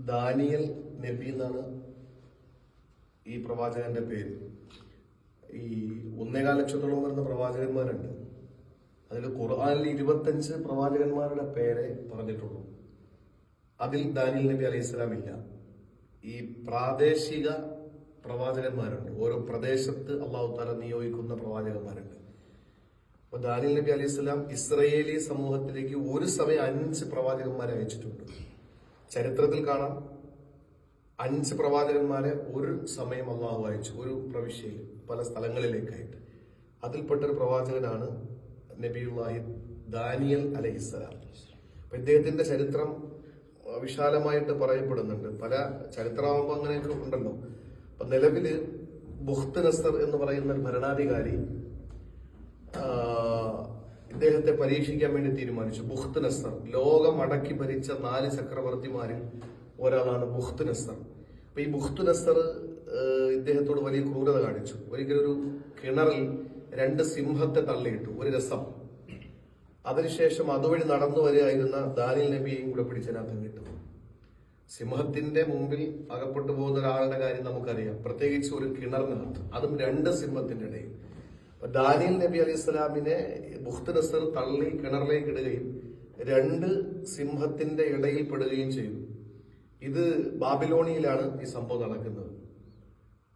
ദാനിയൽ നബി എന്നാണ് ഈ പ്രവാചകന്റെ പേര്. ഈ 1.25 ലക്ഷത്തോളം വരുന്ന പ്രവാചകന്മാരുണ്ട്. അതിൽ ഖുർആനിൽ 25 പ്രവാചകന്മാരുടെ പേരെ പറഞ്ഞിട്ടുള്ളൂ. അതിൽ ദാനിയൽ നബി അലൈഹി സ്വലാം ഇല്ല. ഈ പ്രാദേശിക പ്രവാചകന്മാരുണ്ട്. ഓരോ പ്രദേശത്ത് അള്ളാഹു താല നിയോഗിക്കുന്ന പ്രവാചകന്മാരുണ്ട്. അപ്പൊ ദാനിയൽ നബി അലൈഹി സ്വലാം ഇസ്രയേലി സമൂഹത്തിലേക്ക് ഒരു സമയം 5 പ്രവാചകന്മാരെ അയച്ചിട്ടുണ്ട്. ചരിത്രത്തിൽ കാണാം, 5 പ്രവാചകന്മാരെ ഒരു സമയം അള്ളാഹു അയച്ചു, ഒരു പ്രവിശ്യയിൽ പല സ്ഥലങ്ങളിലേക്കായിട്ട്. അതിൽപ്പെട്ടൊരു പ്രവാചകനാണ് നബിയുല്ലാഹി ദാനിയൽ അലൈഹിസ്സലാം. അപ്പൊ ഇദ്ദേഹത്തിന്റെ ചരിത്രം വിശാലമായിട്ട് പറയപ്പെടുന്നുണ്ട്. പല ചരിത്രമാകുമ്പോൾ അങ്ങനെയൊക്കെ ഉണ്ടല്ലോ. അപ്പൊ നിലവില് ബുഖ്ത് നസർ എന്ന് പറയുന്ന ഒരു ഭരണാധികാരി ഇദ്ദേഹത്തെ പരീക്ഷിക്കാൻ വേണ്ടി തീരുമാനിച്ചു. ബുഖ്ത് നസർ ലോകം അടക്കി ഭരിച്ച 4 ചക്രവർത്തിമാരിൽ ഒരാളാണ് ബുഖ്ത് നസർ. അപ്പൊ ഈ ബുഖ്ത് നസർ ഇദ്ദേഹത്തോട് വലിയ ക്രൂരത കാണിച്ചു. ഒരിക്കലൊരു കിണറിൽ 2 സിംഹത്തെ തള്ളിയിട്ടു, ഒരു രസം. അതിനുശേഷം അതുവഴി നടന്നു വരികയായിരുന്ന ദാനിയൽ നബിയെയും കൂടെ പിടിച്ചതിനകത്ത് കിട്ടും. സിംഹത്തിന്റെ മുമ്പിൽ അകപ്പെട്ടു പോകുന്ന ഒരാളുടെ കാര്യം നമുക്കറിയാം, പ്രത്യേകിച്ച് ഒരു കിണറിനകത്ത്, അതും 2 സിംഹത്തിന്റെ ഇടയിൽ. ദാനിയൽ നബി അലൈഹി സ്വലാമിനെ ബുഖ്ത് നസർ തള്ളി കിണറിലേക്ക് ഇടുകയും 2 സിംഹത്തിന്റെ ഇടയിൽ പെടുകയും ചെയ്തു. ഇത് ബാബിലോണിയിലാണ് ഈ സംഭവം നടക്കുന്നത്.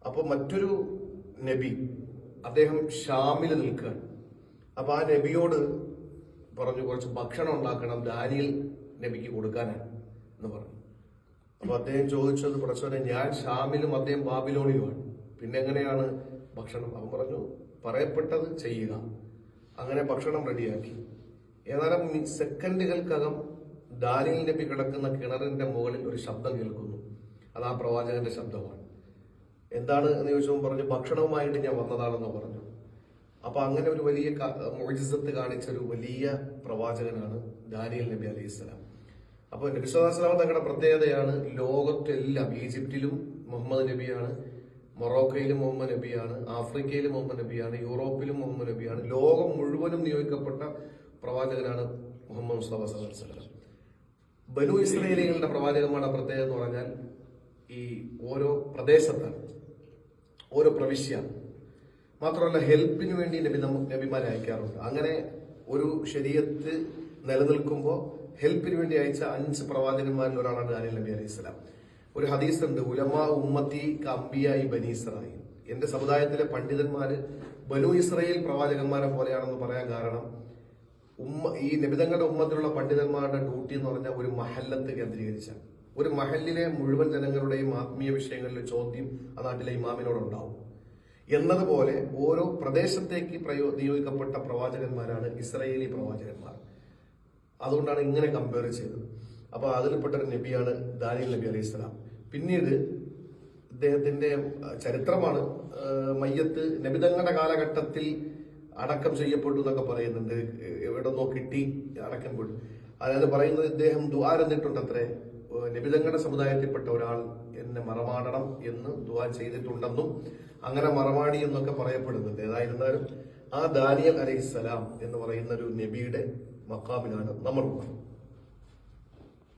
അപ്പൊ മറ്റൊരു നബി, അദ്ദേഹം ഷാമിൽ നിൽക്കുകയാണ്. അപ്പൊ ആ നബിയോട് പറഞ്ഞു, കുറച്ച് ഭക്ഷണം ഉണ്ടാക്കണം, ദാനിയൽ നബിക്ക് കൊടുക്കാനാണ് എന്ന് പറഞ്ഞു. അപ്പൊ അദ്ദേഹം ചോദിച്ചത്, പ്രശ്നം ഞാൻ ഷാമിലും അദ്ദേഹം ബാബിലോണിലുമാണ്, പിന്നെ എങ്ങനെയാണ് ഭക്ഷണം? അവൻ പറഞ്ഞു, പറയപ്പെട്ടത് ചെയ്യുക. അങ്ങനെ ഭക്ഷണം റെഡിയാക്കി. ഏതാനും സെക്കൻഡുകൾക്കകം ദാനിയൽ നബി കിടക്കുന്ന കിണറിന്റെ മുകളിൽ ഒരു ശബ്ദം കേൾക്കുന്നു. അത് ആ പ്രവാചകന്റെ ശബ്ദമാണ്. എന്താണ് എന്ന് ചോദിച്ചപ്പോൾ പറഞ്ഞു, ഭക്ഷണവുമായിട്ട് ഞാൻ വന്നതാണെന്ന് പറഞ്ഞു. അപ്പൊ അങ്ങനെ ഒരു വലിയ മുഅ്ജിസത്ത് കാണിച്ച ഒരു വലിയ പ്രവാചകനാണ് ദാനിയൽ നബി അലൈഹി സ്വലാം. അപ്പൊ നബി സ്വല്ലല്ലാഹു അലൈഹി വസല്ലം തങ്ങളുടെ പ്രത്യേകതയാണ്, ലോകത്തെല്ലാം, ഈജിപ്തിലും മുഹമ്മദ് നബിയാണ്, മൊറോക്കയിലും മുഹമ്മദ് നബിയാണ്, ആഫ്രിക്കയിലും മുഹമ്മദ് നബിയാണ്, യൂറോപ്പിലും മുഹമ്മദ് നബിയാണ്. ലോകം മുഴുവനും നിയോഗിക്കപ്പെട്ട പ്രവാചകനാണ് മുഹമ്മദ് മുസ്തഫ സല്ലല്ലാഹു അലൈഹി വസല്ലം. ബനു ഇസ്രായേലികളുടെ പ്രവാചകന്മാരുടെ പ്രത്യേകത എന്ന് പറഞ്ഞാൽ ഈ ഓരോ പ്രദേശത്താണ്, ഓരോ പ്രവിശ്യ. മാത്രമല്ല ഹെൽപ്പിന് വേണ്ടി നബിമാരെ അയക്കാറുണ്ട്. അങ്ങനെ ഒരു ശരീഅത്ത് നിലനിൽക്കുമ്പോൾ ഹെൽപ്പിന് വേണ്ടി അയച്ച 5 പ്രവാചകന്മാരിൽ ഒരാളാണ് ദാനിയൽ നബി അലൈഹി സ്വലാം. ഒരു ഹദീസ് ഉണ്ട്, ഉലമാ ഉമ്മത്തി കഅംബിയായി ബനി ഇസ്രായേൽ. എന്റെ സമുദായത്തിലെ പണ്ഡിതന്മാര് ബനു ഇസ്രായേൽ പ്രവാചകന്മാരെ പോലെയാണെന്ന് പറയാൻ കാരണം, ഈ നബിതങ്ങളുടെ ഉമ്മത്തിലുള്ള പണ്ഡിതന്മാരുടെ ഡ്യൂട്ടി എന്ന് പറഞ്ഞാൽ ഒരു മഹല്ലത്ത് കേന്ദ്രീകരിച്ചാണ്. ഒരു മഹല്ലിലെ മുഴുവൻ ജനങ്ങളുടെയും ആത്മീയ വിഷയങ്ങളിലെ ചോദ്യം ആ നാട്ടിലെ ഇമാമിനോടുണ്ടാവും. എന്നതുപോലെ ഓരോ പ്രദേശത്തേക്ക് നിയോഗിക്കപ്പെട്ട പ്രവാചകന്മാരാണ് ഇസ്രായേലി പ്രവാചകന്മാർ. അതുകൊണ്ടാണ് ഇങ്ങനെ കമ്പയർ ചെയ്തത്. അപ്പൊ അതിൽപ്പെട്ട ഒരു നബിയാണ് ദാനിയൽ നബി അലൈഹി സ്വലാം. പിന്നീട് ഇദ്ദേഹത്തിന്റെ ചരിത്രമാണ്, മയ്യത്ത് നബിതങ്ങളുടെ കാലഘട്ടത്തിൽ അടക്കം ചെയ്യപ്പെട്ടു എന്നൊക്കെ പറയുന്നുണ്ട്. എവിടെ നിന്നോ കിട്ടി അടക്കം പെട്ടു. അതായത് പറയുന്നത്, ഇദ്ദേഹം ദുആ ചെയ്തിട്ടുണ്ടത്രേ, നബിതങ്ങളുടെ സമുദായത്തിൽപ്പെട്ട ഒരാൾ എന്നെ മറമാടണം എന്ന് ദുആ ചെയ്തിട്ടുണ്ടെന്നും അങ്ങനെ മറമാടി എന്നൊക്കെ പറയപ്പെടുന്നുണ്ട്. ഏതായിരുന്നാലും ആ ദാനിയൽ അലൈഹിസ്സലാം എന്ന് പറയുന്ന ഒരു നബിയുടെ മഖാമിലാണ് നമ്മൾ